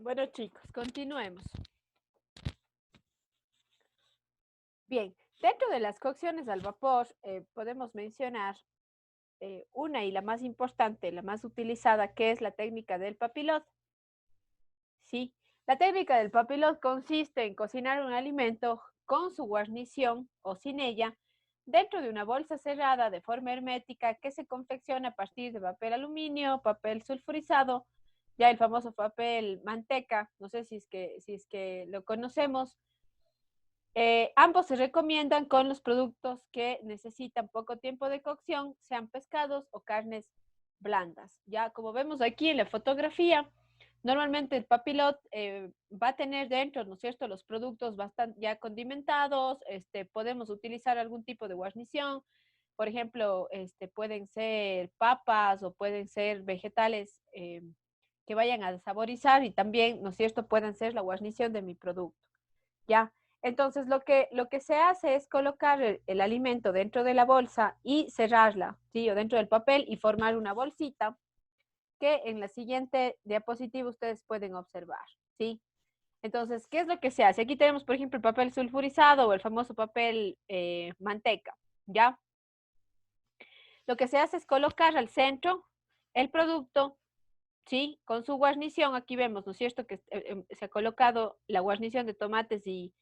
Bueno, chicos, continuemos. Bien, dentro de las cocciones al vapor podemos mencionar una y la más importante, la más utilizada, que es la técnica del papilot. Sí, la técnica del papilot consiste en cocinar un alimento con su guarnición o sin ella dentro de una bolsa cerrada de forma hermética que se confecciona a partir de papel aluminio, papel sulfurizado, ya el famoso papel manteca, no sé si es que lo conocemos. Ambos se recomiendan con los productos que necesitan poco tiempo de cocción, sean pescados o carnes blandas. Ya como vemos aquí en la fotografía, normalmente el papilot va a tener dentro, ¿no es cierto?, los productos bastante ya condimentados. Podemos utilizar algún tipo de guarnición. Por ejemplo, pueden ser papas o pueden ser vegetales que vayan a saborizar y también, ¿no es cierto?, pueden ser la guarnición de mi producto. ¿Ya? Entonces, lo que se hace es colocar el alimento dentro de la bolsa y cerrarla, ¿sí? O dentro del papel y formar una bolsita que en la siguiente diapositiva ustedes pueden observar, ¿sí? Entonces, ¿qué es lo que se hace? Aquí tenemos, por ejemplo, el papel sulfurizado o el famoso papel manteca, ¿ya? Lo que se hace es colocar al centro el producto, ¿sí? Con su guarnición, aquí vemos, ¿no es cierto?, que se ha colocado la guarnición de tomates y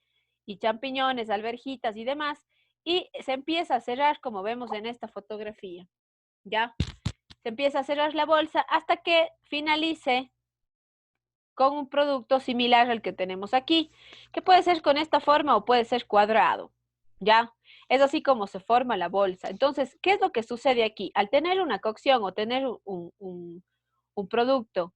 champiñones, alverjitas y demás, y se empieza a cerrar como vemos en esta fotografía, ¿ya? Se empieza a cerrar la bolsa hasta que finalice con un producto similar al que tenemos aquí, que puede ser con esta forma o puede ser cuadrado, ¿ya? Es así como se forma la bolsa. Entonces, ¿qué es lo que sucede aquí? Al tener una cocción o tener un producto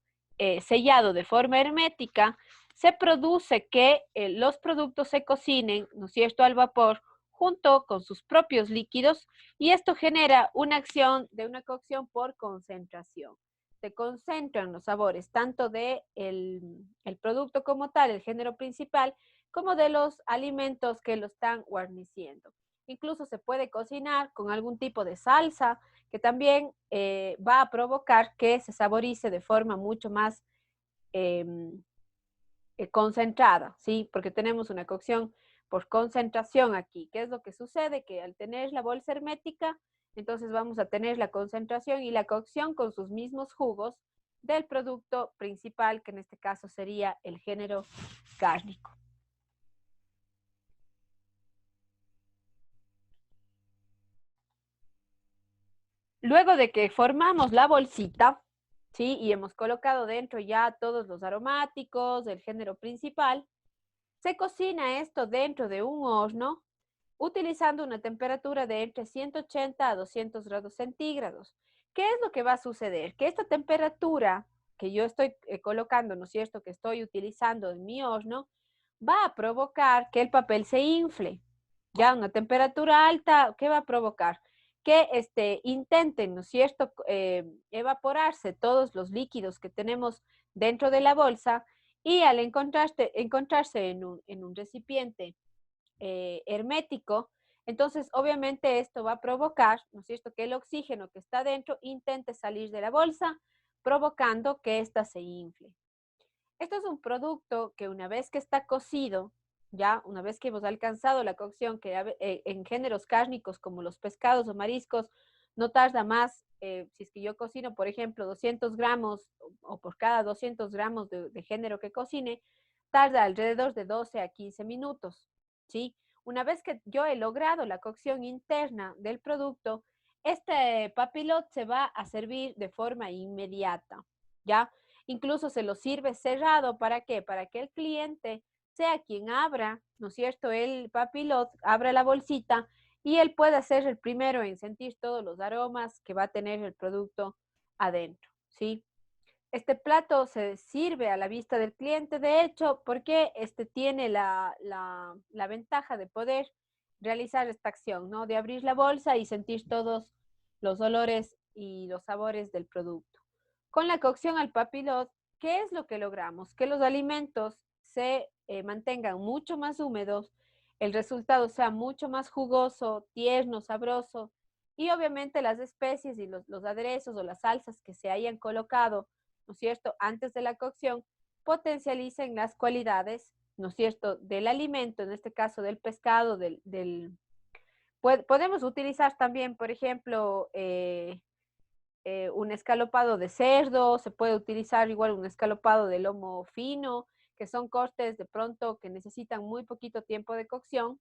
sellado de forma hermética, se produce que los productos se cocinen, ¿no es cierto?, al vapor junto con sus propios líquidos, y esto genera una acción de una cocción por concentración. Se concentran los sabores tanto de el producto como tal, el género principal, como de los alimentos que lo están guarneciendo. Incluso se puede cocinar con algún tipo de salsa que también va a provocar que se saborice de forma mucho más eh, concentrada, ¿sí? Porque tenemos una cocción por concentración aquí. ¿Qué es lo que sucede? Que al tener la bolsa hermética, entonces vamos a tener la concentración y la cocción con sus mismos jugos del producto principal, que en este caso sería el género cárnico. Luego de que formamos la bolsita, ¿sí? Y hemos colocado dentro ya todos los aromáticos, el género principal, se cocina esto dentro de un horno utilizando una temperatura de entre 180 a 200 grados centígrados. ¿Qué es lo que va a suceder? Que esta temperatura que yo estoy colocando, ¿no es cierto?, que estoy utilizando en mi horno, va a provocar que el papel se infle. Ya una temperatura alta, ¿qué va a provocar? Que intenten, ¿no es cierto?, evaporarse todos los líquidos que tenemos dentro de la bolsa, y al encontrarse en un recipiente hermético, entonces obviamente esto va a provocar, ¿no es cierto?, que el oxígeno que está dentro intente salir de la bolsa, provocando que ésta se infle. Esto es un producto que una vez que está cocido, ya una vez que hemos alcanzado la cocción, que en géneros cárnicos como los pescados o mariscos, no tarda más, si es que yo cocino, por ejemplo, 200 gramos o por cada 200 gramos de género que cocine, tarda alrededor de 12 a 15 minutos, ¿sí? Una vez que yo he logrado la cocción interna del producto, este papilot se va a servir de forma inmediata, ¿ya? Incluso se lo sirve cerrado. ¿Para qué? Para que el cliente sea quien abra, ¿no es cierto?, el papilot, abra la bolsita y él pueda ser el primero en sentir todos los aromas que va a tener el producto adentro, ¿sí? Este plato se sirve a la vista del cliente, de hecho, porque tiene la ventaja de poder realizar esta acción, ¿no? De abrir la bolsa y sentir todos los olores y los sabores del producto. Con la cocción al papilot, ¿qué es lo que logramos? Que los alimentos se mantengan mucho más húmedos, el resultado sea mucho más jugoso, tierno, sabroso, y obviamente las especies y los aderezos o las salsas que se hayan colocado, ¿no es cierto?, antes de la cocción, potencialicen las cualidades, ¿no es cierto?, del alimento, en este caso del pescado, podemos utilizar también, por ejemplo, un escalopado de cerdo, se puede utilizar igual un escalopado de lomo fino, que son cortes de pronto que necesitan muy poquito tiempo de cocción,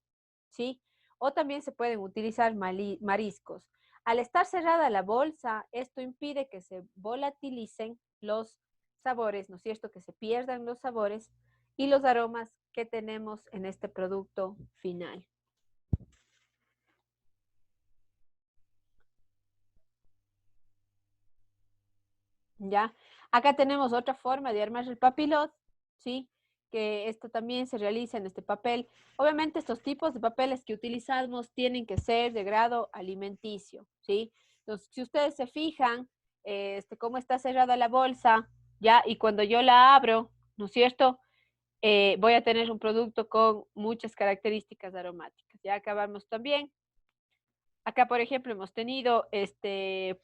¿sí? O también se pueden utilizar mariscos. Al estar cerrada la bolsa, esto impide que se volatilicen los sabores, ¿no es cierto? Que se pierdan los sabores y los aromas que tenemos en este producto final. ¿Ya? Acá tenemos otra forma de armar el papilot, ¿sí? Que esto también se realiza en este papel. Obviamente estos tipos de papeles que utilizamos tienen que ser de grado alimenticio, ¿sí? Entonces, si ustedes se fijan, cómo está cerrada la bolsa, ¿ya? Y cuando yo la abro, ¿no es cierto? Voy a tener un producto con muchas características aromáticas. Ya acabamos también. Acá, por ejemplo, hemos tenido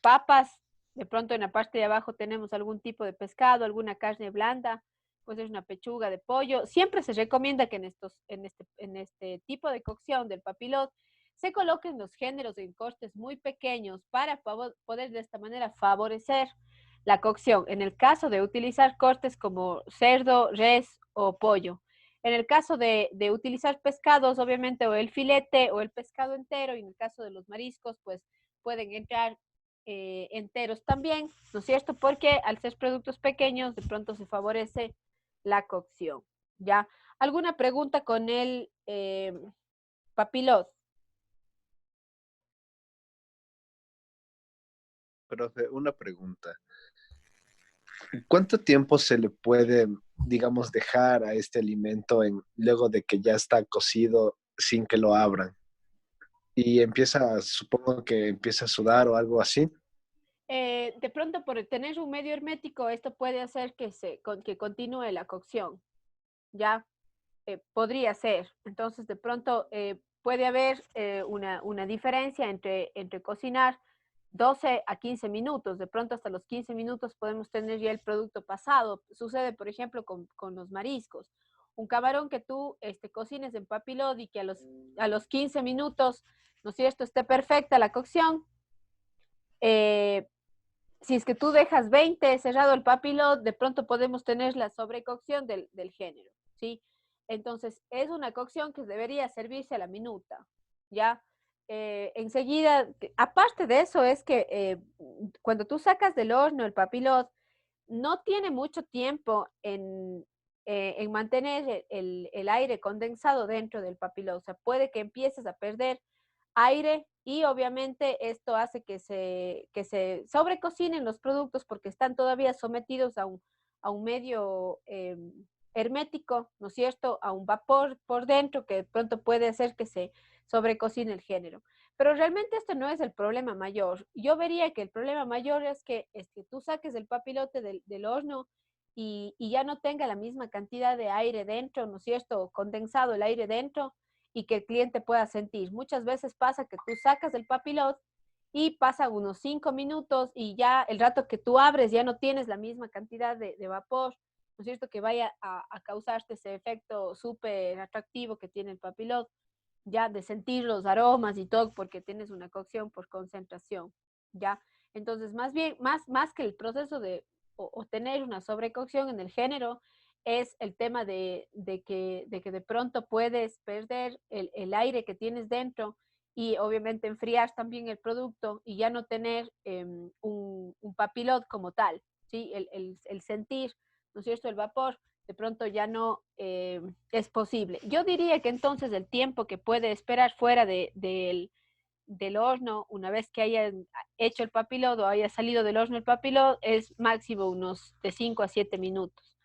papas. De pronto en la parte de abajo tenemos algún tipo de pescado, alguna carne blanda, pues es una pechuga de pollo. Siempre se recomienda que en este tipo de cocción del papilot se coloquen los géneros en cortes muy pequeños para poder de esta manera favorecer la cocción. En el caso de utilizar cortes como cerdo, res o pollo. En el caso de utilizar pescados, obviamente, o el filete o el pescado entero, y en el caso de los mariscos, pues pueden entrar enteros también, ¿no es cierto? Porque al ser productos pequeños, de pronto se favorece la cocción, ¿ya? ¿Alguna pregunta con el papilot? Profe, una pregunta. ¿Cuánto tiempo se le puede, digamos, dejar a este alimento luego de que ya está cocido sin que lo abran? Y empieza, supongo que empieza a sudar o algo así. De pronto, por tener un medio hermético, esto puede hacer que continúe la cocción, ¿ya? Podría ser. Entonces, de pronto puede haber una diferencia entre cocinar 12 a 15 minutos. De pronto, hasta los 15 minutos podemos tener ya el producto pasado. Sucede, por ejemplo, con los mariscos. Un camarón que tú cocines en papilot y que a los 15 minutos, ¿no es cierto?, esté perfecta la cocción. Si es que tú dejas 20 cerrado el papilot, de pronto podemos tener la sobrecocción del género, ¿sí? Entonces, es una cocción que debería servirse a la minuta, ¿ya? Enseguida, aparte de eso, es que cuando tú sacas del horno el papilot, no tiene mucho tiempo en mantener el aire condensado dentro del papilot. O sea, puede que empieces a perder aire y obviamente esto hace que se sobrecocinen los productos porque están todavía sometidos a un medio hermético, ¿no es cierto? A un vapor por dentro que de pronto puede hacer que se sobrecocine el género. Pero realmente esto no es el problema mayor. Yo vería que el problema mayor es que tú saques el papilote del horno y ya no tenga la misma cantidad de aire dentro, ¿no es cierto? Condensado el aire dentro y que el cliente pueda sentir. Muchas veces pasa que tú sacas el papilot y pasa unos 5 minutos y ya el rato que tú abres ya no tienes la misma cantidad de vapor, ¿no es cierto? Que vaya a causarte ese efecto súper atractivo que tiene el papilot, ya de sentir los aromas y todo, porque tienes una cocción por concentración, ¿ya? Entonces, más bien, más que el proceso o tener una sobrecocción en el género, es el tema de que de pronto puedes perder el aire que tienes dentro y obviamente enfriar también el producto y ya no tener un papilot como tal, ¿sí? El sentir, ¿no es cierto?, el vapor de pronto ya no es posible. Yo diría que entonces el tiempo que puede esperar fuera del horno, una vez que haya hecho el papilot o haya salido del horno el papilot, es máximo unos de 5 a 7 minutos.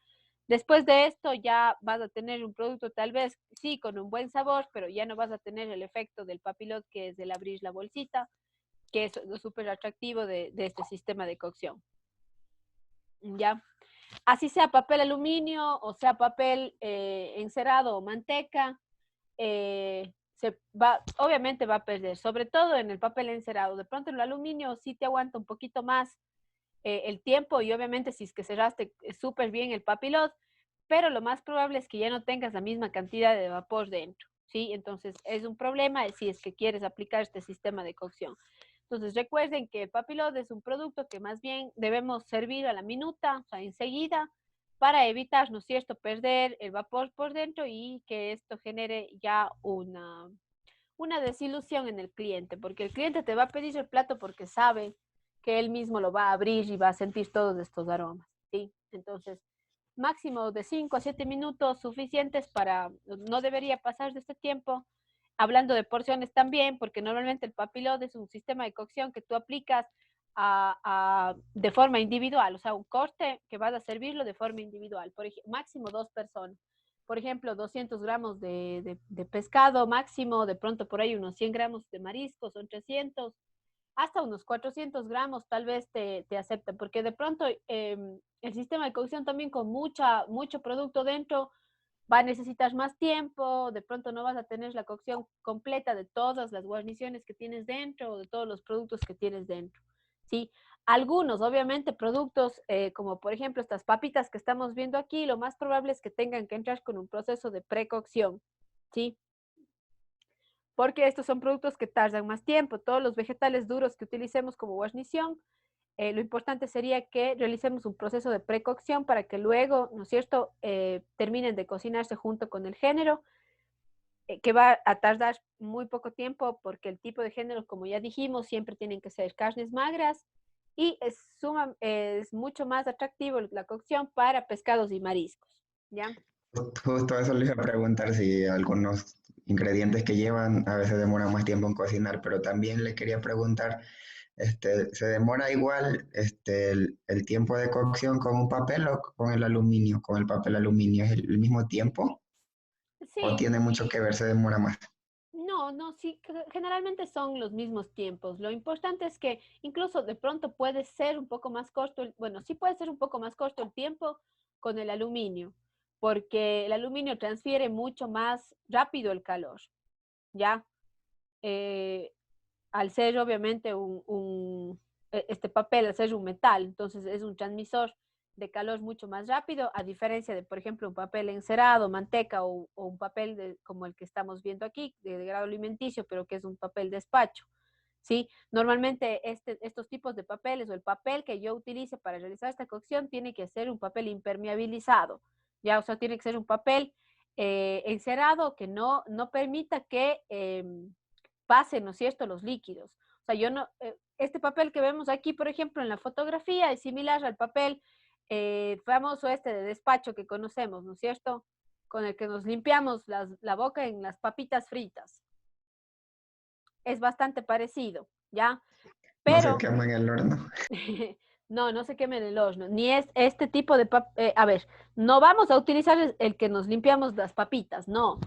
Después de esto ya vas a tener un producto tal vez sí con un buen sabor, pero ya no vas a tener el efecto del papilot que es el abrir la bolsita, que es lo súper atractivo de este sistema de cocción. ¿Ya? Así sea papel aluminio o sea papel encerado o manteca, obviamente va a perder, sobre todo en el papel encerado. De pronto en el aluminio sí te aguanta un poquito más el tiempo y obviamente si es que cerraste súper bien el papilot, pero lo más probable es que ya no tengas la misma cantidad de vapor dentro, ¿sí? Entonces es un problema si es que quieres aplicar este sistema de cocción. Entonces recuerden que el papilot es un producto que más bien debemos servir a la minuta, o sea, enseguida, para evitar, ¿no es cierto?, perder el vapor por dentro y que esto genere ya una desilusión en el cliente, porque el cliente te va a pedir el plato porque sabe que él mismo lo va a abrir y va a sentir todos estos aromas, ¿sí? Entonces, máximo de 5 a 7 minutos suficientes para, no debería pasar de este tiempo. Hablando de porciones también, porque normalmente el papilot es un sistema de cocción que tú aplicas de forma individual, o sea, un corte que vas a servirlo de forma individual, por ejemplo, máximo 2 personas. Por ejemplo, 200 gramos de pescado máximo, de pronto por ahí unos 100 gramos de mariscos, son 300, hasta unos 400 gramos tal vez te acepta, porque de pronto el sistema de cocción también con mucho producto dentro va a necesitar más tiempo, de pronto no vas a tener la cocción completa de todas las guarniciones que tienes dentro o de todos los productos que tienes dentro, ¿sí? Algunos, obviamente, productos como por ejemplo estas papitas que estamos viendo aquí, lo más probable es que tengan que entrar con un proceso de precocción, ¿sí? Porque estos son productos que tardan más tiempo. Todos los vegetales duros que utilicemos como guarnición, lo importante sería que realicemos un proceso de precocción para que luego, ¿no es cierto?, terminen de cocinarse junto con el género, que va a tardar muy poco tiempo porque el tipo de género, como ya dijimos, siempre tienen que ser carnes magras y es mucho más atractivo la cocción para pescados y mariscos, ¿ya? Justo eso les iba a preguntar si algunos ingredientes que llevan a veces demoran más tiempo en cocinar, pero también le quería preguntar, ¿se demora igual el tiempo de cocción con un papel o con el aluminio? ¿Con el papel aluminio es el mismo tiempo o Sí, tiene mucho que ver, se demora más? no, no, sí, generalmente son los mismos tiempos. Lo importante es que incluso de pronto puede ser un poco más corto, bueno, sí puede ser un poco más corto el tiempo con el aluminio, porque el aluminio transfiere mucho más rápido el calor, ¿ya? Eh, Al ser obviamente este papel, al ser un metal, entonces es un transmisor de calor mucho más rápido, a diferencia de, por ejemplo, un papel encerado, manteca o un papel como el que estamos viendo aquí, de grado alimenticio, pero que es un papel despacho. ¿Sí? Normalmente estos tipos de papeles o el papel que yo utilice para realizar esta cocción tiene que ser un papel impermeabilizado, ¿ya? O sea, tiene que ser un papel encerado que no permita que pasen, ¿no es cierto?, los líquidos. O sea, yo no, este papel que vemos aquí, por ejemplo, en la fotografía, es similar al papel famoso este de despacho que conocemos, ¿no es cierto?, con el que nos limpiamos la boca en las papitas fritas. Es bastante parecido, ¿ya? No se Pero quema en el horno. no se queme en el horno, ni es este tipo de papel, a ver, no vamos a utilizar el que nos limpiamos las papitas, no.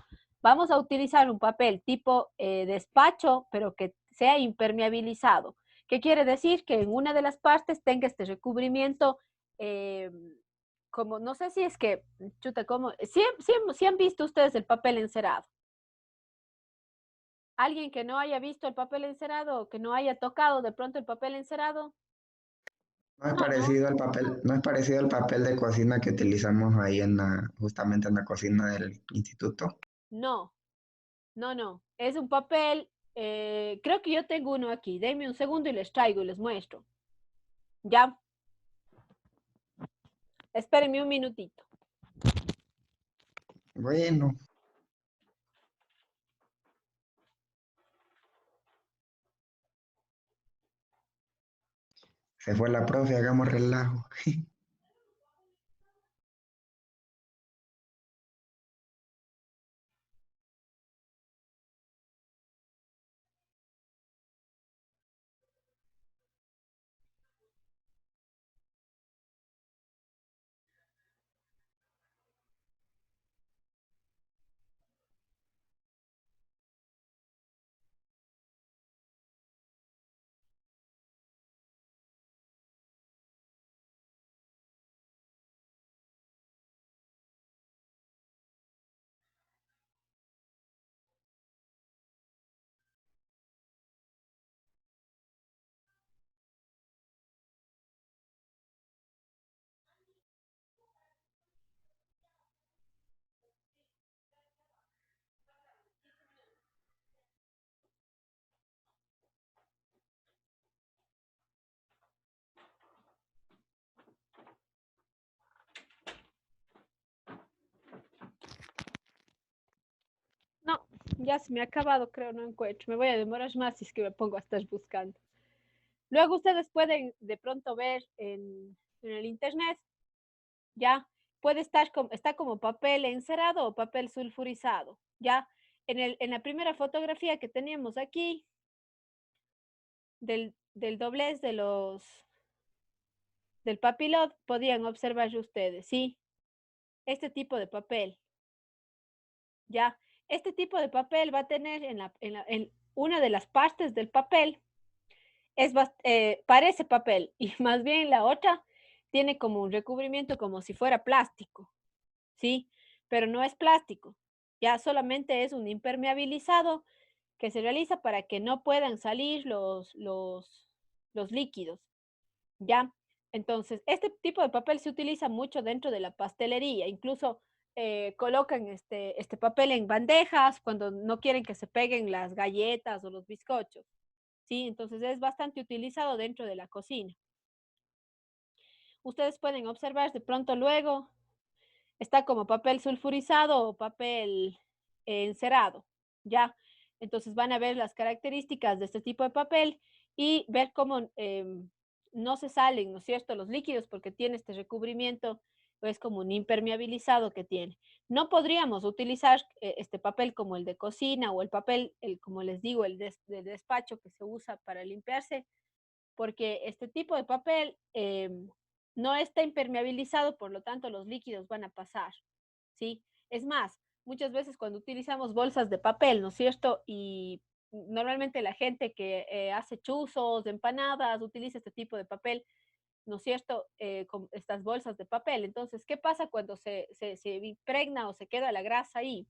Vamos a utilizar un papel tipo despacho, pero que sea impermeabilizado. ¿Qué quiere decir? Que en una de las partes tenga este recubrimiento, eh, como, no sé si es que, chuta, como, si han visto ustedes el papel encerado. Alguien que no haya visto el papel encerado o que no haya tocado de pronto el papel encerado, No es no, no, parecido al papel, no es parecido al papel de cocina que utilizamos ahí justamente en la cocina del instituto. no. No. Es un papel, creo que yo tengo uno aquí. Denme un segundo y les traigo y les muestro. Ya, espérenme un minutito. Bueno, se fue la profe, hagamos relajo. Ya se me ha acabado, creo, no encuentro. Me voy a demorar más si es que me pongo a estar buscando. Luego ustedes pueden de pronto ver en el internet, ya, puede estar está como papel encerado o papel sulfurizado, ya. En la primera fotografía que teníamos aquí, del doblez del papilot, podían observar ustedes, ¿sí? Este tipo de papel, ya. Este tipo de papel va a tener en una de las partes del papel, parece papel, y más bien la otra tiene como un recubrimiento como si fuera plástico, ¿sí? Pero no es plástico, ya solamente es un impermeabilizado que se realiza para que no puedan salir los líquidos, ¿ya? Entonces, este tipo de papel se utiliza mucho dentro de la pastelería, incluso colocan este papel en bandejas cuando no quieren que se peguen las galletas o los bizcochos, ¿sí? Entonces es bastante utilizado dentro de la cocina. Ustedes pueden observar de pronto luego, está como papel sulfurizado o papel encerado, ¿ya? Entonces van a ver las características de este tipo de papel y ver cómo no se salen, ¿no es cierto?, los líquidos porque tiene este recubrimiento, es como un impermeabilizado que tiene. No podríamos utilizar este papel como el de cocina o el papel, como les digo, de despacho que se usa para limpiarse, porque este tipo de papel no está impermeabilizado, por lo tanto los líquidos van a pasar, ¿sí? Es más, muchas veces cuando utilizamos bolsas de papel, ¿no es cierto? Y normalmente la gente que hace chuzos, empanadas, utiliza este tipo de papel, ¿no es cierto? Con estas bolsas de papel. Entonces, ¿qué pasa cuando se impregna o se queda la grasa ahí?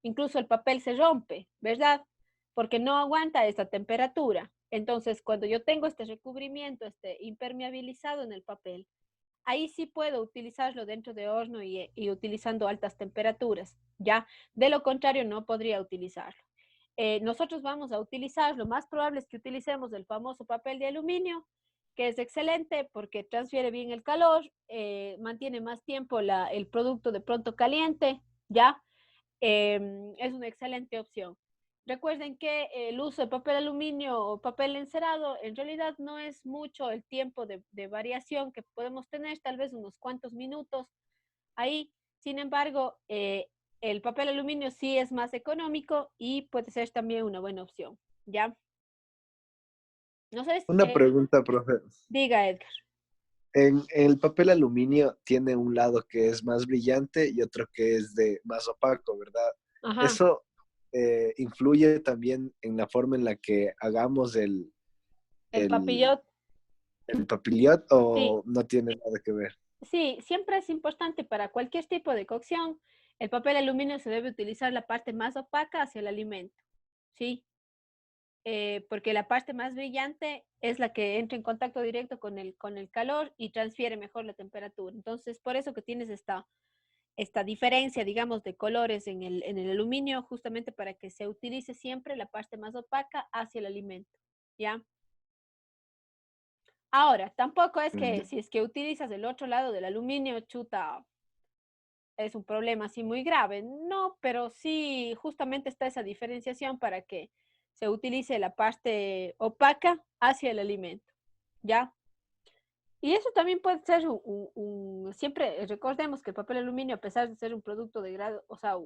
Incluso el papel se rompe, ¿verdad? Porque no aguanta esta temperatura. Entonces, cuando yo tengo este recubrimiento, este impermeabilizado en el papel, ahí sí puedo utilizarlo dentro de horno y utilizando altas temperaturas, ¿ya? De lo contrario, no podría utilizarlo. Nosotros vamos a utilizar, lo más probable es que utilicemos el famoso papel de aluminio, que es excelente porque transfiere bien el calor, mantiene más tiempo el producto de pronto caliente, ¿ya? Es una excelente opción. Recuerden que el uso de papel aluminio o papel encerado en realidad no es mucho el tiempo de variación que podemos tener, tal vez unos cuantos minutos ahí. Sin embargo, el papel aluminio sí es más económico y puede ser también una buena opción, ¿ya? No sé, Una pregunta, profe. diga Edgar. En el papel aluminio tiene un lado que es más brillante y otro que es de más opaco, ¿verdad? Ajá. ¿Eso influye también en la forma en la que hagamos El el, papillot, el papilliot sí. o no tiene nada que ver? Sí, siempre es importante para cualquier tipo de cocción. El papel aluminio se debe utilizar la parte más opaca hacia el alimento, ¿sí? Porque la parte más brillante es la que entra en contacto directo con el calor y transfiere mejor la temperatura. Entonces, por eso que tienes esta diferencia, digamos, de colores en el aluminio, justamente para que se utilice siempre la parte más opaca hacia el alimento, ¿ya? Ahora, tampoco es que Mm. si es que utilizas el otro lado del aluminio, chuta, es un problema así muy grave. No, pero sí, justamente está esa diferenciación para que se utilice la parte opaca hacia el alimento, ¿ya? Y eso también puede ser siempre recordemos que el papel aluminio, a pesar de ser un producto de grado, o sea,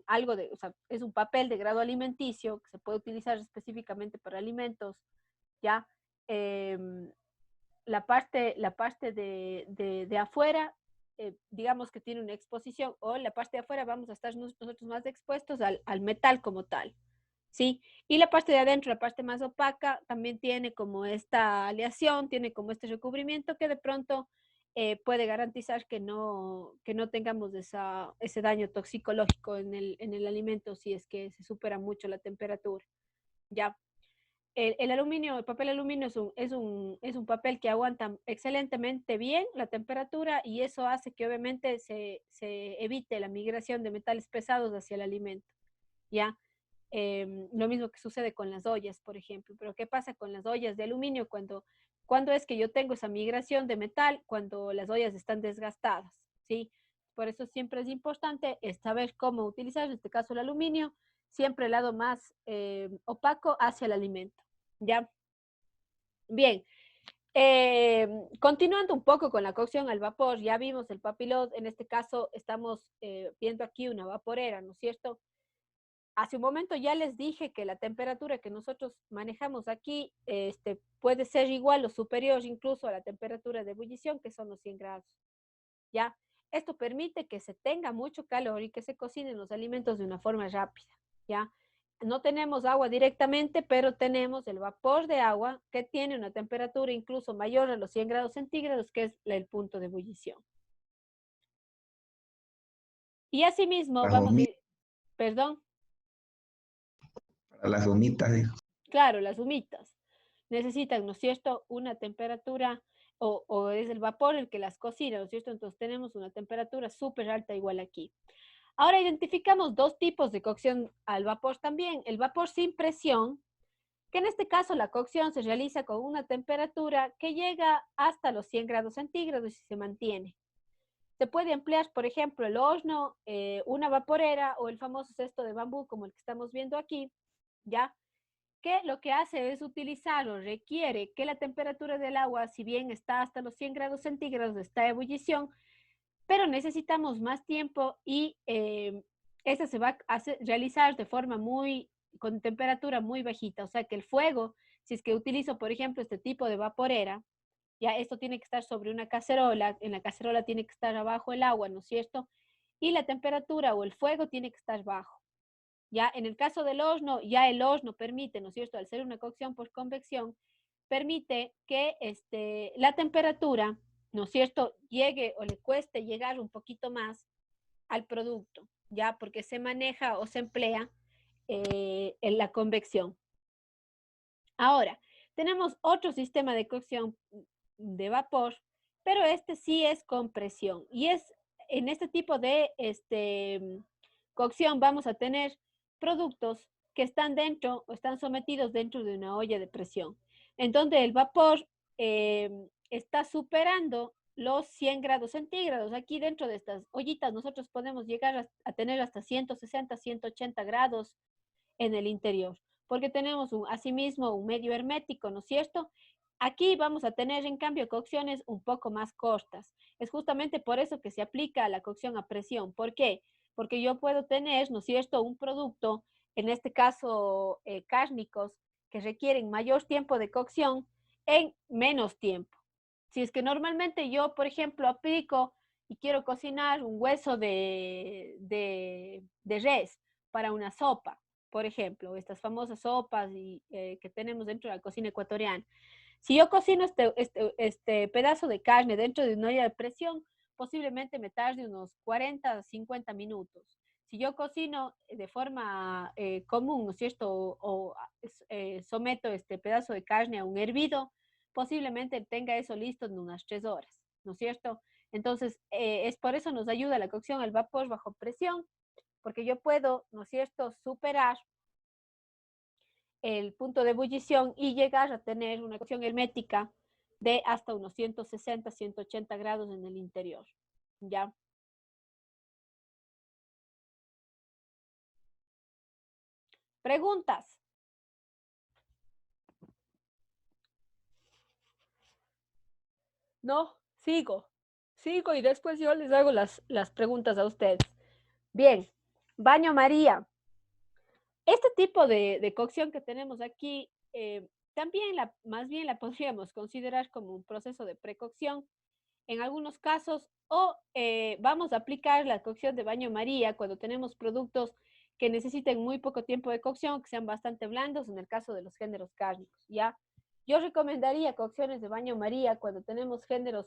algo de, o sea, es un papel de grado alimenticio que se puede utilizar específicamente para alimentos, ¿ya? Em, la parte de afuera, digamos que tiene una exposición, o la parte de afuera vamos a estar nosotros más expuestos al metal como tal, ¿sí? Y la parte de adentro, la parte más opaca, también tiene como esta aleación, tiene como este recubrimiento que de pronto puede garantizar que no tengamos ese daño toxicológico en el alimento si es que se supera mucho la temperatura, ¿ya? El aluminio, el papel aluminio es un papel que aguanta excelentemente bien la temperatura y eso hace que obviamente se evite la migración de metales pesados hacia el alimento, ¿ya? Lo mismo que sucede con las ollas, por ejemplo. Pero ¿qué pasa con las ollas de aluminio cuando es que yo tengo esa migración de metal? Cuando las ollas están desgastadas, ¿sí? Por eso siempre es importante saber cómo utilizar, en este caso el aluminio, siempre el lado más opaco hacia el alimento. ¿Ya? Bien. Continuando un poco con la cocción al vapor, ya vimos el papilot, en este caso estamos viendo aquí una vaporera, ¿no es cierto? Hace un momento ya les dije que la temperatura que nosotros manejamos aquí puede ser igual o superior incluso a la temperatura de ebullición, que son los 100 grados, ¿ya? Esto permite que se tenga mucho calor y que se cocinen los alimentos de una forma rápida, ¿ya? No tenemos agua directamente, pero tenemos el vapor de agua que tiene una temperatura incluso mayor a los 100 grados centígrados, que es el punto de ebullición. Y asimismo, Las humitas, perdón, para las humitas, dijo. claro, las humitas necesitan, ¿no es cierto?, una temperatura, o es el vapor el que las cocina, ¿no es cierto? Entonces tenemos una temperatura súper alta igual aquí. Ahora identificamos dos tipos de cocción al vapor también. El vapor sin presión, que en este caso la cocción se realiza con una temperatura que llega hasta los 100 grados centígrados y se mantiene. Se puede emplear, por ejemplo, el horno, una vaporera o el famoso cesto de bambú como el que estamos viendo aquí, ¿ya? Que lo que hace es utilizar o requiere que la temperatura del agua, si bien está hasta los 100 grados centígrados, está a ebullición, pero necesitamos más tiempo y esta se va a realizar de forma con temperatura muy bajita, o sea que el fuego, si es que utilizo, por ejemplo, este tipo de vaporera, ya esto tiene que estar sobre una cacerola, en la cacerola tiene que estar abajo el agua, ¿no es cierto? Y la temperatura o el fuego tiene que estar bajo. Ya en el caso del horno, ya el horno permite, ¿no es cierto? Al ser una cocción por convección, permite que la temperatura, ¿no es cierto?, llegue o le cueste llegar un poquito más al producto, ya porque se maneja o se emplea en la convección. Ahora, tenemos otro sistema de cocción de vapor, pero este sí es con presión. Y es en este tipo de cocción vamos a tener productos que están dentro o están sometidos dentro de una olla de presión, en donde el vapor está superando los 100 grados centígrados. Aquí dentro de estas ollitas nosotros podemos llegar a tener hasta 160, 180 grados en el interior, porque tenemos asimismo un medio hermético, ¿no es cierto? Aquí vamos a tener, en cambio, cocciones un poco más cortas. Es justamente por eso que se aplica la cocción a presión. ¿Por qué? Porque yo puedo tener, ¿no es cierto?, un producto, en este caso cárnicos, que requieren mayor tiempo de cocción en menos tiempo. Si es que normalmente yo, por ejemplo, aplico y quiero cocinar un hueso de res para una sopa, por ejemplo, estas famosas sopas que tenemos dentro de la cocina ecuatoriana. Si yo cocino este pedazo de carne dentro de una olla de presión, posiblemente me tarde unos 40 a 50 minutos. Si yo cocino de forma común, ¿no es cierto? Someto este pedazo de carne a un hervido, posiblemente tenga eso listo en unas 3 horas, ¿no es cierto? Entonces, es por eso nos ayuda la cocción al vapor bajo presión, porque yo puedo, ¿no es cierto?, superar el punto de ebullición y llegar a tener una cocción hermética de hasta unos 160, 180 grados en el interior. ¿Ya? Preguntas. No, sigo y después yo les hago las preguntas a ustedes. Bien, baño María. Este tipo de cocción que tenemos aquí, también más bien la podríamos considerar como un proceso de precocción en algunos casos, o vamos a aplicar la cocción de baño María cuando tenemos productos que necesiten muy poco tiempo de cocción, que sean bastante blandos, en el caso de los géneros cárnicos, ¿ya? Yo recomendaría cocciones de baño María cuando tenemos géneros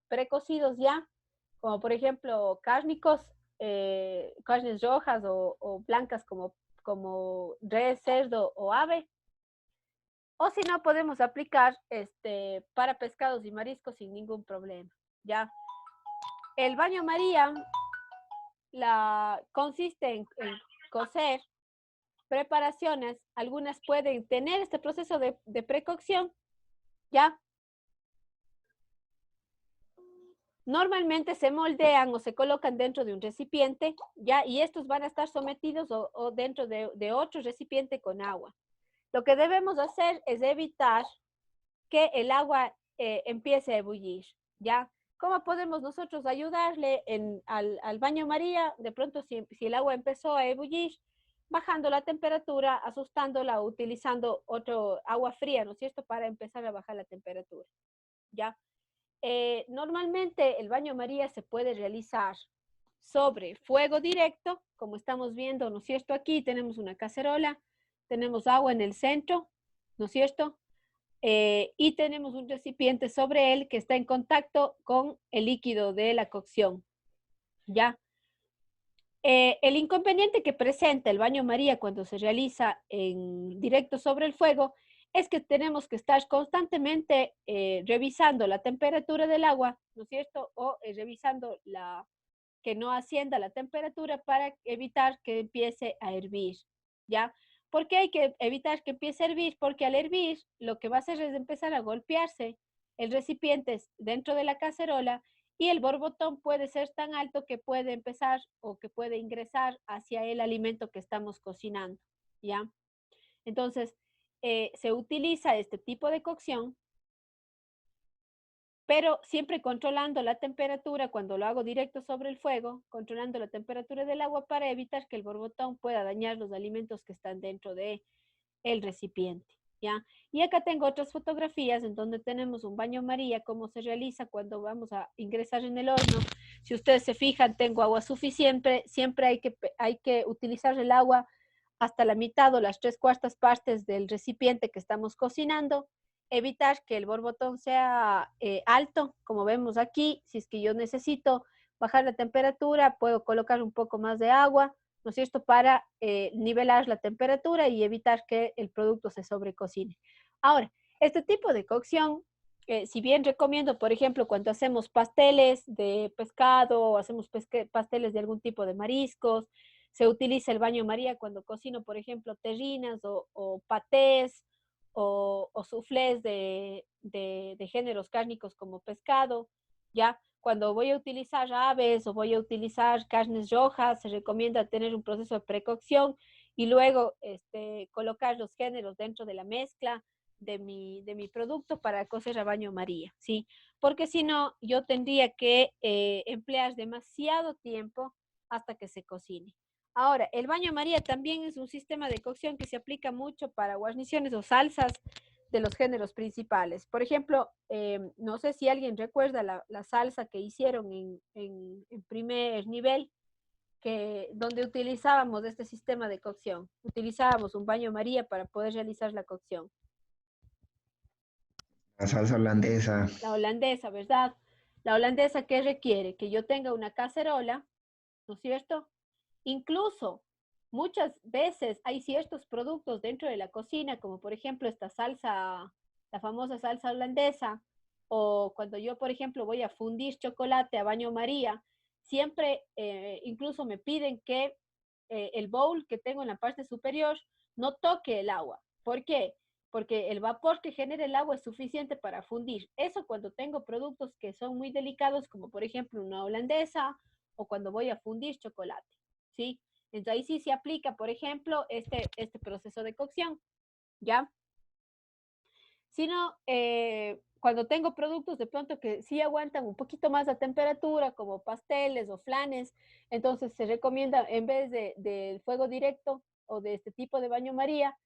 precocidos ya, como por ejemplo cárnicos, carnes rojas o blancas como res, cerdo o ave. O si no, podemos aplicar para pescados y mariscos sin ningún problema, ¿ya? El baño María consiste en cocer preparaciones. Algunas pueden tener este proceso de precocción, ¿ya? Normalmente se moldean o se colocan dentro de un recipiente, ¿ya? Y estos van a estar sometidos o dentro de otro recipiente con agua. Lo que debemos hacer es evitar que el agua empiece a ebullir, ¿ya? ¿Cómo podemos nosotros ayudarle al baño María? De pronto, si el agua empezó a ebullir, bajando la temperatura, asustándola o utilizando otro agua fría, ¿no es cierto?, para empezar a bajar la temperatura, ¿ya? Normalmente el baño María se puede realizar sobre fuego directo, como estamos viendo, ¿no es cierto? Aquí tenemos una cacerola, tenemos agua en el centro, ¿no es cierto? Y tenemos un recipiente sobre él que está en contacto con el líquido de la cocción, ¿ya? El inconveniente que presenta el baño María cuando se realiza en directo sobre el fuego es que tenemos que estar constantemente revisando la temperatura del agua, ¿no es cierto? O revisando que no ascienda la temperatura para evitar que empiece a hervir, ¿ya? ¿Por qué hay que evitar que empiece a hervir? Porque al hervir lo que va a hacer es empezar a golpearse el recipiente dentro de la cacerola y el borbotón puede ser tan alto que puede empezar o que puede ingresar hacia el alimento que estamos cocinando, ¿ya? Entonces, se utiliza este tipo de cocción, pero siempre controlando la temperatura cuando lo hago directo sobre el fuego, controlando la temperatura del agua para evitar que el borbotón pueda dañar los alimentos que están dentro de el recipiente, ¿ya? Y acá tengo otras fotografías en donde tenemos un baño María, cómo se realiza cuando vamos a ingresar en el horno. Si ustedes se fijan, tengo agua suficiente, siempre hay que utilizar el agua hasta la mitad o las 3/4 partes del recipiente que estamos cocinando, evitar que el borbotón sea alto, como vemos aquí. Si es que yo necesito bajar la temperatura, puedo colocar un poco más de agua, ¿no es cierto?, para nivelar la temperatura y evitar que el producto se sobrecocine. Ahora, este tipo de cocción, si bien recomiendo, por ejemplo, cuando hacemos pasteles de pescado o hacemos pasteles de algún tipo de mariscos, se utiliza el baño María cuando cocino, por ejemplo, terrinas o patés o soufflés de géneros cárnicos como pescado, ¿ya? Cuando voy a utilizar aves o voy a utilizar carnes rojas, se recomienda tener un proceso de precocción y luego colocar los géneros dentro de la mezcla de mi producto para cocer a baño María, ¿sí? Porque si no, yo tendría que emplear demasiado tiempo hasta que se cocine. Ahora, el baño María también es un sistema de cocción que se aplica mucho para guarniciones o salsas de los géneros principales. Por ejemplo, no sé si alguien recuerda la salsa que hicieron en primer nivel, donde utilizábamos este sistema de cocción. Utilizábamos un baño María para poder realizar la cocción. La salsa holandesa. La holandesa, ¿verdad? La holandesa, ¿qué requiere? Que yo tenga una cacerola, ¿no es cierto? Incluso muchas veces hay ciertos productos dentro de la cocina, como por ejemplo esta salsa, la famosa salsa holandesa, o cuando yo, por ejemplo, voy a fundir chocolate a baño María, siempre incluso me piden que el bowl que tengo en la parte superior no toque el agua. ¿Por qué? Porque el vapor que genera el agua es suficiente para fundir. Eso cuando tengo productos que son muy delicados, como por ejemplo una holandesa o cuando voy a fundir chocolate, ¿sí? Entonces ahí sí se aplica, por ejemplo, este proceso de cocción, ¿ya? Sino cuando tengo productos de pronto que sí aguantan un poquito más la temperatura, como pasteles o flanes, entonces se recomienda en vez del fuego directo o de este tipo de baño María,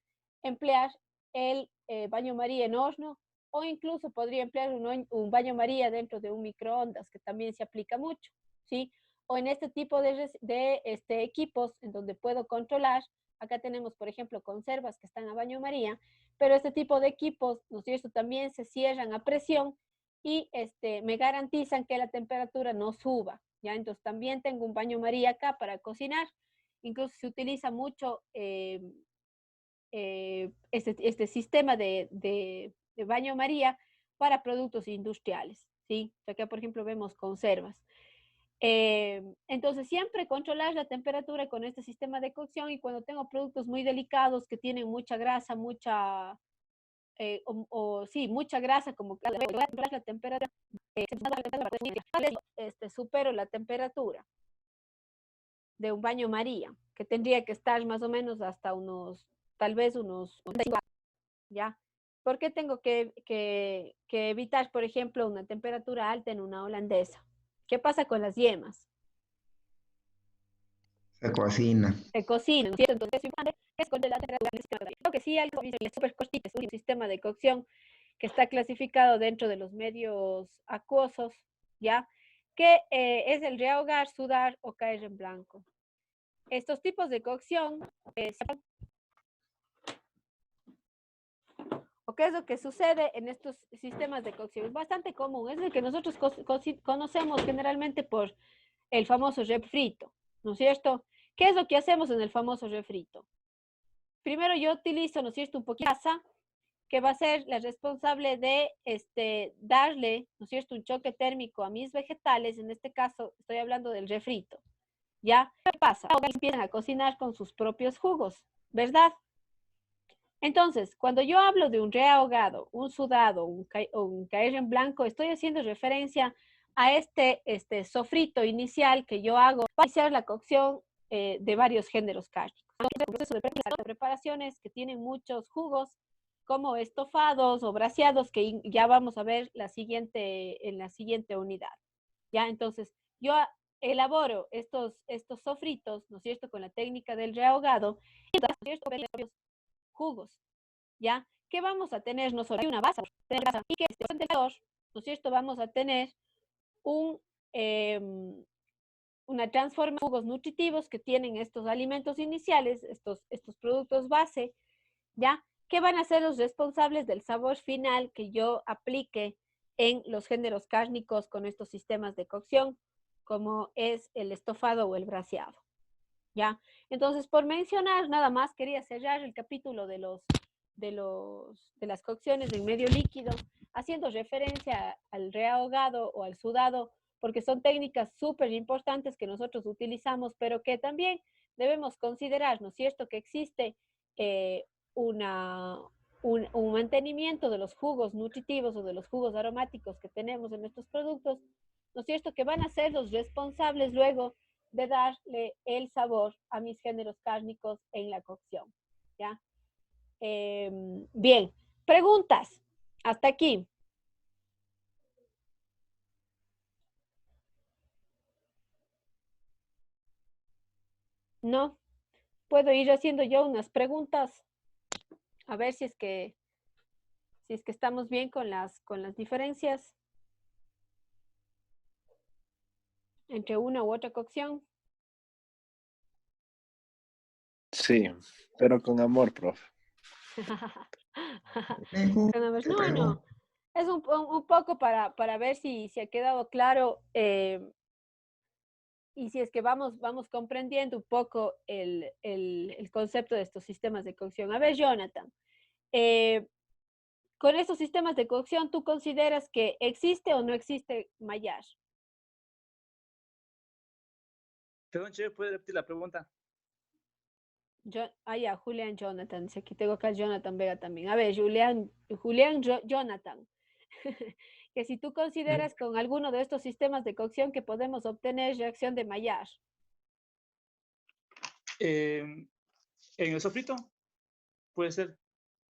emplear el baño María en horno o incluso podría emplear un baño María dentro de un microondas, que también se aplica mucho, ¿sí? O en este tipo de equipos en donde puedo controlar. Acá tenemos, por ejemplo, conservas que están a baño María, pero este tipo de equipos, ¿no es cierto?, también se cierran a presión y me garantizan que la temperatura no suba, ¿ya? Entonces también tengo un baño María acá para cocinar, incluso se utiliza mucho este sistema de baño María para productos industriales, ¿sí? Acá, por ejemplo, vemos conservas. Entonces, siempre controlar la temperatura con este sistema de cocción y cuando tengo productos muy delicados que tienen mucha grasa, mucha grasa, como que la temperatura supero la temperatura de un baño María, que tendría que estar más o menos hasta tal vez unos, ¿ya? ¿Por qué tengo que evitar, por ejemplo, una temperatura alta en una holandesa? ¿Qué pasa con las yemas? Se cocina. Se cocinan, ¿cierto? Entonces, es con la temperatura. Creo que sí, algo súper cortito, es un sistema de cocción que está clasificado dentro de los medios acuosos, ¿ya? Que es el rehogar, sudar o caer en blanco. Estos tipos de cocción, ¿o qué es lo que sucede en estos sistemas de cocción? Es bastante común, es el que nosotros conocemos generalmente por el famoso refrito, ¿no es cierto? ¿Qué es lo que hacemos en el famoso refrito? Primero yo utilizo, ¿no es cierto?, un poquito de grasa, que va a ser la responsable de darle, ¿no es cierto?, un choque térmico a mis vegetales. En este caso estoy hablando del refrito, ¿ya? ¿Qué pasa? Empiezan a cocinar con sus propios jugos, ¿verdad? Entonces, cuando yo hablo de un rehogado, un sudado, un caer en blanco, estoy haciendo referencia a este sofrito inicial que yo hago para iniciar la cocción de varios géneros cárnicos. Es un proceso de preparaciones que tienen muchos jugos, como estofados o braseados, que ya vamos a ver en la siguiente unidad. ¿Ya? Entonces, yo elaboro estos sofritos, ¿no es cierto?, con la técnica del rehogado, y ¿no es cierto?, jugos, ¿ya? ¿Qué vamos a tener nosotros? Una base, y que ¿no es cierto?, vamos a tener un, una transformación de jugos nutritivos que tienen estos alimentos iniciales, estos productos base, ¿ya? Que van a ser los responsables del sabor final que yo aplique en los géneros cárnicos con estos sistemas de cocción, como es el estofado o el braseado, ¿ya? Entonces, por mencionar nada más, quería cerrar el capítulo de las cocciones en medio líquido, haciendo referencia al rehogado o al sudado, porque son técnicas súper importantes que nosotros utilizamos, pero que también debemos considerar, ¿no es cierto?, que existe eh, un mantenimiento de los jugos nutritivos o de los jugos aromáticos que tenemos en estos productos, ¿no es cierto?, que van a ser los responsables luego de darle el sabor a mis géneros cárnicos en la cocción, ¿ya? Bien, preguntas. Hasta aquí. No, puedo ir haciendo yo unas preguntas a ver si es que estamos bien con las diferencias entre una u otra cocción. Sí, pero con amor, profe. No, no. Es un poco para ver si ha quedado claro y si es que vamos comprendiendo un poco el concepto de estos sistemas de cocción. A ver, Jonathan, eh, con estos sistemas de cocción, ¿tú consideras que existe o no existe Maillard? Perdón, Che, ¿puede repetir la pregunta? Ya, Julián Jonathan, dice aquí tengo acá Jonathan Vega también. A ver, Jonathan, que si tú consideras con alguno de estos sistemas de cocción que podemos obtener reacción de Maillard. En el sofrito, puede ser.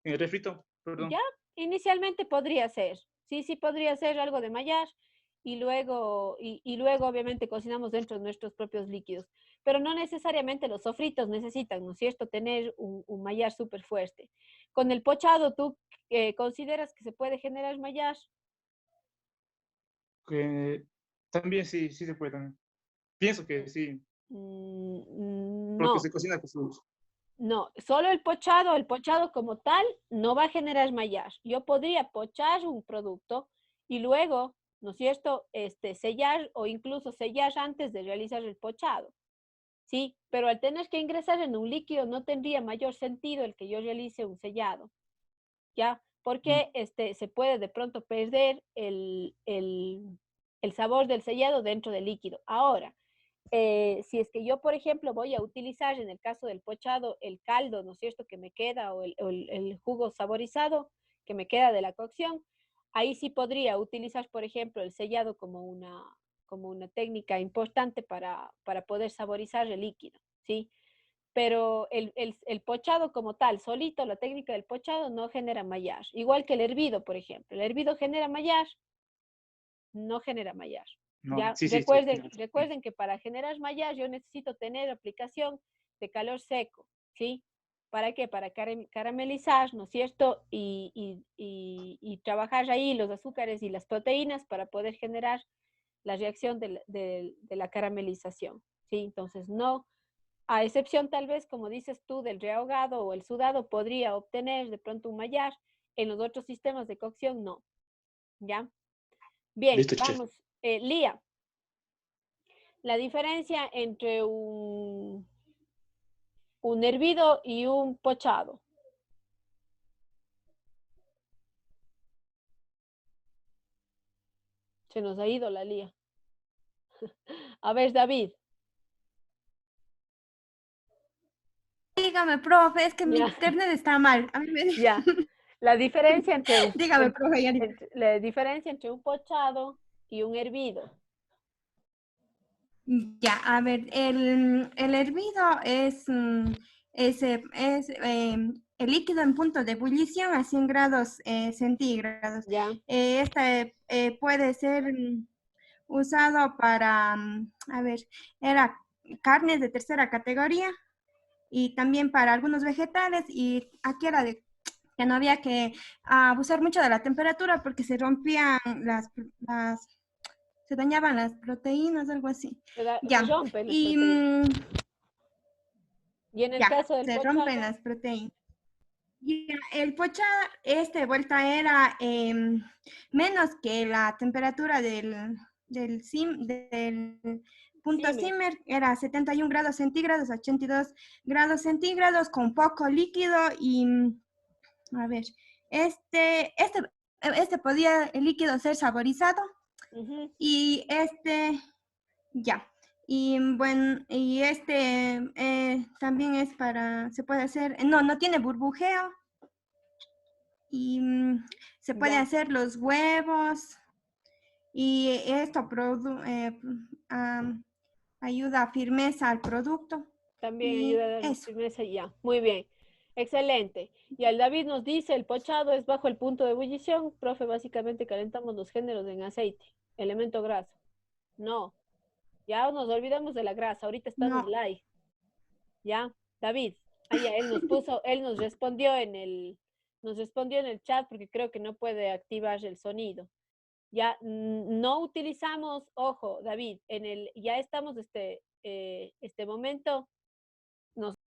En el refrito, perdón. Ya, inicialmente podría ser. Sí, podría ser algo de Maillard y luego obviamente cocinamos dentro de nuestros propios líquidos. Pero no necesariamente los sofritos necesitan, ¿no es cierto?, tener un Maillard súper fuerte. Con el pochado, ¿tú consideras que se puede generar Maillard? También sí, sí se puede también. Pienso que sí, porque No, se cocina con sus... no, solo el pochado como tal no va a generar Maillard. Yo podría pochar un producto y luego, ¿no es cierto?, sellar o incluso sellar antes de realizar el pochado. Sí, pero al tener que ingresar en un líquido no tendría mayor sentido el que yo realice un sellado, ¿ya? Porque se puede de pronto perder el sabor del sellado dentro del líquido. Ahora, si es que yo, por ejemplo, voy a utilizar en el caso del pochado el caldo, ¿no es cierto?, que me queda, o el jugo saborizado que me queda de la cocción, ahí sí podría utilizar, por ejemplo, el sellado como una técnica importante para poder saborizar el líquido, ¿sí? Pero el pochado como tal, solito, la técnica del pochado no genera mallar. Igual que el hervido, por ejemplo. El hervido genera mallar, no genera mallar. No, Ya, sí, sí, estoy. recuerden que para generar mallar yo necesito tener aplicación de calor seco, ¿sí? ¿Para qué? Para caramelizar, ¿no es cierto? Y trabajar ahí los azúcares y las proteínas para poder generar la reacción de la caramelización, ¿sí? Entonces, no, a excepción tal vez, como dices tú, del rehogado o el sudado, podría obtener de pronto un mallar. En los otros sistemas de cocción, no, ¿ya? Bien, Listo, chef. vamos. Lía, la diferencia entre un hervido y un pochado. Se nos ha ido la Lía. A ver, David. Dígame, profe, es que mi Ya, internet está mal. A mí me... ya. La diferencia entre Dígame, profe, ya. la diferencia entre un pochado y un hervido. Ya, a ver, el hervido es el líquido en punto de ebullición a 100 grados centígrados. Ya, Este puede ser usado para, a ver, era carnes de tercera categoría y también para algunos vegetales y aquí era de que no había que abusar mucho de la temperatura porque se rompían se dañaban las proteínas, algo así. se Ya, rompen las y proteínas. Y en el ya, caso del se rompen pochado, las proteínas. Y el pochada, de vuelta era menos que la temperatura del punto sí, Simmer, era 71 grados centígrados, 82 grados centígrados, con poco líquido y, a ver, este podía el líquido ser saborizado y ya. Y bueno, y también es se puede hacer, no tiene burbujeo y se puede ya. hacer los huevos y esto ayuda a firmeza al producto También ayuda y a dar eso. firmeza y ya. Muy bien. Excelente. Y al David nos dice, el pochado es bajo el punto de ebullición. Profe, básicamente calentamos los géneros en aceite, elemento graso. No, ya nos olvidamos de la grasa. Ahorita estamos No, live. ¿Ya? David. Ya, él nos respondió en el chat porque creo que no puede activar el sonido. Ya no utilizamos, ojo, David, ya estamos este momento